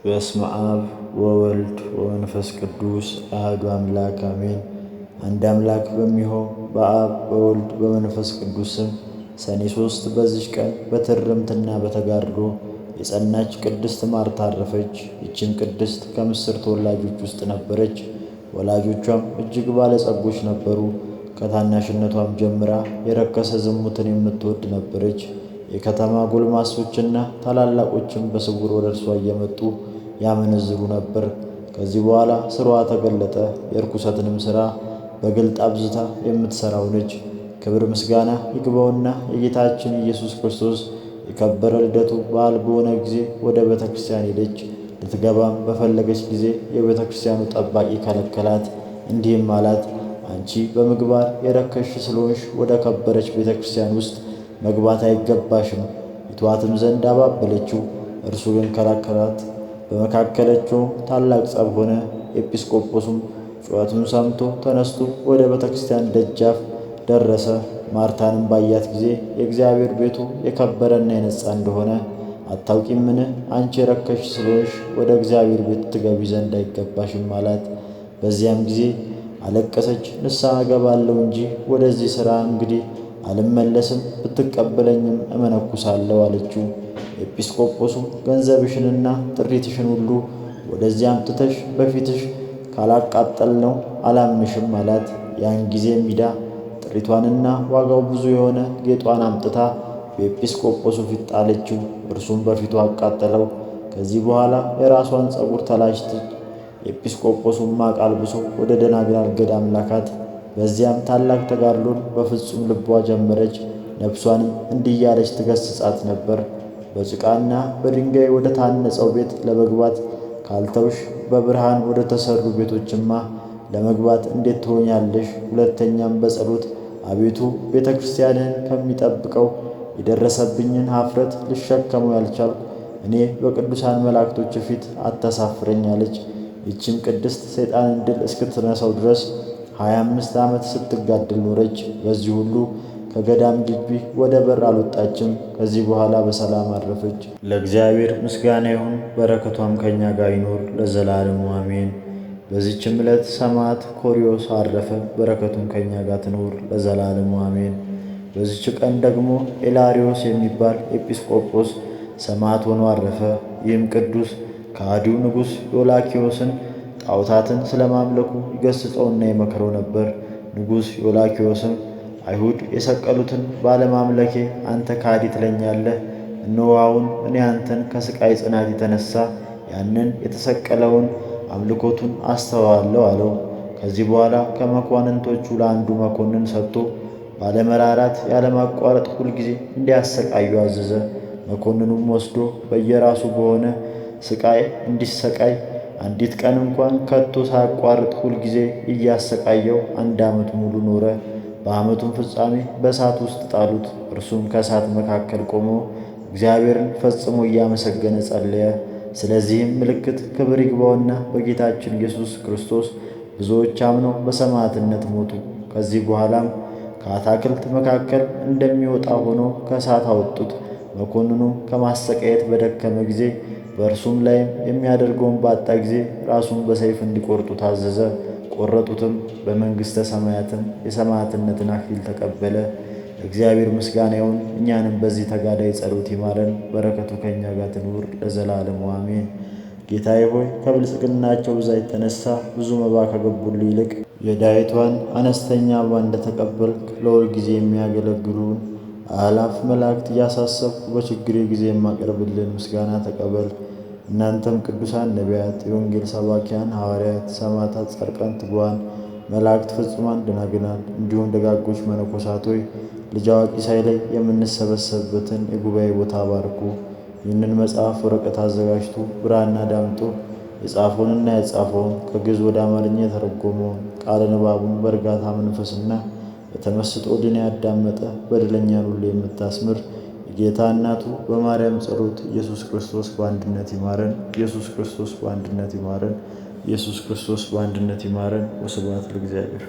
በስመ አብ ወወልድ ወመንፈስ ቅዱስ አሐዱ አምላክ አሜን። አንድ አምላክ በሚሆን በአብ በወልድ በመንፈስ ቅዱስ ስም ሰኔ 3 በዚች ቀን በትርምትና በተጋድሎ የጸናች ቅድስት ማርታ አረፈች። ይህችም ቅድስት ከምስር ተወላጆች ውስጥ ነበረች። ወላጆቿም እጅግ ባለጸጎች ነበሩ። ከታናሽነቷም ጀምራ የረከሰ ዝሙትን የምትወድ ነበረች። የከተማ ጎልማሶችና ታላላቆችም በስውር ወደ እርሷ እየመጡ ያመነዝሩ ነበር። ከዚህ በኋላ ሥራዋ ተገለጠ። የርኩሰትንም ሥራ በግልጥ አብዝታ የምትሠራ ሆነች። ክብር ምስጋና ይግባውና የጌታችን ኢየሱስ ክርስቶስ የከበረ ልደቱ በዓል በሆነ ጊዜ ወደ ቤተ ክርስቲያን ሄደች። ልትገባም በፈለገች ጊዜ የቤተ ክርስቲያኑ ጠባቂ ከለከላት። እንዲህም አላት፣ አንቺ በምግባር የረከስሽ ስለሆንሽ ወደ ከበረች ቤተ ክርስቲያን ውስጥ መግባት አይገባሽም። ይተዋትም ዘንድ አባበለችው። እርሱ ግን ከለከላት። በመካከላቸውም ታላቅ ጸብ ሆነ። ኤጲስቆጶሱም ጩኸቱን ሰምቶ ተነስቶ ወደ ቤተ ክርስቲያን ደጃፍ ደረሰ። ማርታንም ባያት ጊዜ የእግዚአብሔር ቤቱ የከበረና የነጻ እንደሆነ አታውቂምን? አንቺ የረከስሽ ስለሆንሽ ወደ እግዚአብሔር ቤት ትገቢ ዘንድ አይገባሽም አላት። በዚያም ጊዜ አለቀሰች። ንስሐ እገባለሁ እንጂ ወደዚህ ሥራ እንግዲህ አልመለስም፣ ብትቀበለኝም እመነኩሳለሁ አለችው። ኤጲስቆጶሱም ገንዘብሽንና ጥሪትሽን ሁሉ ወደዚህ አምጥተሽ በፊትሽ ካላቃጠልነው አላምንሽም አላት። ያን ጊዜም ሂዳ ጥሪቷንና ዋጋው ብዙ የሆነ ጌጧን አምጥታ በኤጲስቆጶሱ ፊት ጣለችው። እርሱም በፊቱ አቃጠለው። ከዚህ በኋላ የራሷን ፀጉር ተላጭተች። ኤጲስቆጶሱም ማቅ አልብሶ ወደ ደናግል ገዳም ላካት። በዚያም ታላቅ ተጋድሎን በፍጹም ልቧ ጀመረች። ነፍሷንም እንዲህ እያለች ትገሥጻት ነበር። በጭቃና በድንጋይ ወደ ታነጸው ቤት ለመግባት ካልተውሽ በብርሃን ወደ ተሠሩ ቤቶችማ ለመግባት እንዴት ትሆኛለሽ? ሁለተኛም በጸሎት አቤቱ ቤተ ክርስቲያንህን ከሚጠብቀው የደረሰብኝን ኀፍረት ልሸከመው ያልቻልኩ እኔ በቅዱሳን መላእክቶች ፊት አታሳፍረኝ አለች። ይህችም ቅድስት ሰይጣንን ድል እስክትነሳው ድረስ 25 ዓመት ስትጋድል ኖረች። በዚህ ሁሉ ከገዳም ግቢ ወደ በር አልወጣችም። ከዚህ በኋላ በሰላም አረፈች። ለእግዚአብሔር ምስጋና ይሁን፣ በረከቷም ከእኛ ጋር ይኖር ለዘላለሙ አሜን። በዚችም ዕለት ሰማዕት ኮሪዮስ አረፈ። በረከቱም ከእኛ ጋር ትኖር ለዘላለሙ አሜን። በዚች ቀን ደግሞ ኤላሪዮስ የሚባል ኤጲስቆጶስ ሰማዕት ሆኖ አረፈ። ይህም ቅዱስ ከሃዲው ንጉሥ ዮላኪዮስን ጣዖታትን ስለማምለኩ ይገሥጸውና ይመክረው ነበር። ንጉሥ ዮላኪዮስም አይሁድ የሰቀሉትን ባለማምለኬ አንተ ከሃዲ ትለኛለህ? እነሆ አሁን እኔ አንተን ከሥቃይ ጽናት የተነሣ ያንን የተሰቀለውን አምልኮቱን አስተዋለሁ አለው። ከዚህ በኋላ ከመኳንንቶቹ ለአንዱ መኮንን ሰጥቶ ባለመራራት ያለማቋረጥ ሁልጊዜ እንዲያሰቃዩ አዘዘ። መኮንኑም ወስዶ በየራሱ በሆነ ሥቃይ እንዲሰቃይ አንዲት ቀን እንኳን ከቶ ሳያቋርጥ ሁልጊዜ እያሰቃየው 1 ዓመት ሙሉ ኖረ። በዓመቱም ፍጻሜ በእሳት ውስጥ ጣሉት። እርሱም ከእሳት መካከል ቆሞ እግዚአብሔርን ፈጽሞ እያመሰገነ ጸለየ። ስለዚህም ምልክት ክብር ይግባውና በጌታችን ኢየሱስ ክርስቶስ ብዙዎች አምነው በሰማዕትነት ሞቱ። ከዚህ በኋላም ከአታክልት መካከል እንደሚወጣ ሆኖ ከእሳት አወጡት። መኮንኑም ከማሰቃየት በደከመ ጊዜ በእርሱም ላይም የሚያደርገውን ባጣ ጊዜ ራሱን በሰይፍ እንዲቆርጡ ታዘዘ። ቆረጡትም። በመንግሥተ ሰማያትም የሰማዕትነትን አክሊል ተቀበለ። እግዚአብሔር ምስጋና ይሁን። እኛንም በዚህ ተጋዳይ ጸሎት ይማረን፣ በረከቱ ከእኛ ጋር ትኑር ለዘላለሙ አሜን። ጌታዬ ሆይ ከብልጽግናቸው ብዛት የተነሣ ብዙ መባ ከገቡልህ ይልቅ የዳዊቷን አነስተኛ መባ እንደተቀበልክ ለሁል ጊዜ የሚያገለግሉን አእላፍ መላእክት እያሳሰብኩ በችግሬ ጊዜ የማቀርብልን ምስጋና ተቀበል። እናንተም ቅዱሳን ነቢያት፣ የወንጌል ሰባኪያን ሐዋርያት፣ ሰማዕታት፣ ጻድቃን፣ ትጉሃን መላእክት፣ ፍጹማን ደናግላን እንዲሁም ደጋጎች መነኮሳት ሆይ ልጅ አዋቂ ሳይለይ የምንሰበሰብበትን የጉባኤ ቦታ ባርኩ። ይህንን መጽሐፍ ወረቀት አዘጋጅቶ ብራና ዳምጦ የጻፈውንና ያጻፈውን ከግዕዝ ወደ አማርኛ የተረጎመውን ቃለ ንባቡን በእርጋታ መንፈስና በተመስጦ ድን ያዳመጠ በደለኛን ሁሉ የምታስምር የጌታ እናቱ በማርያም ጸሎት ኢየሱስ ክርስቶስ በአንድነት ይማረን። ኢየሱስ ክርስቶስ በአንድነት ይማረን። ኢየሱስ ክርስቶስ በአንድነት ይማረን። ወስብሐት ለእግዚአብሔር።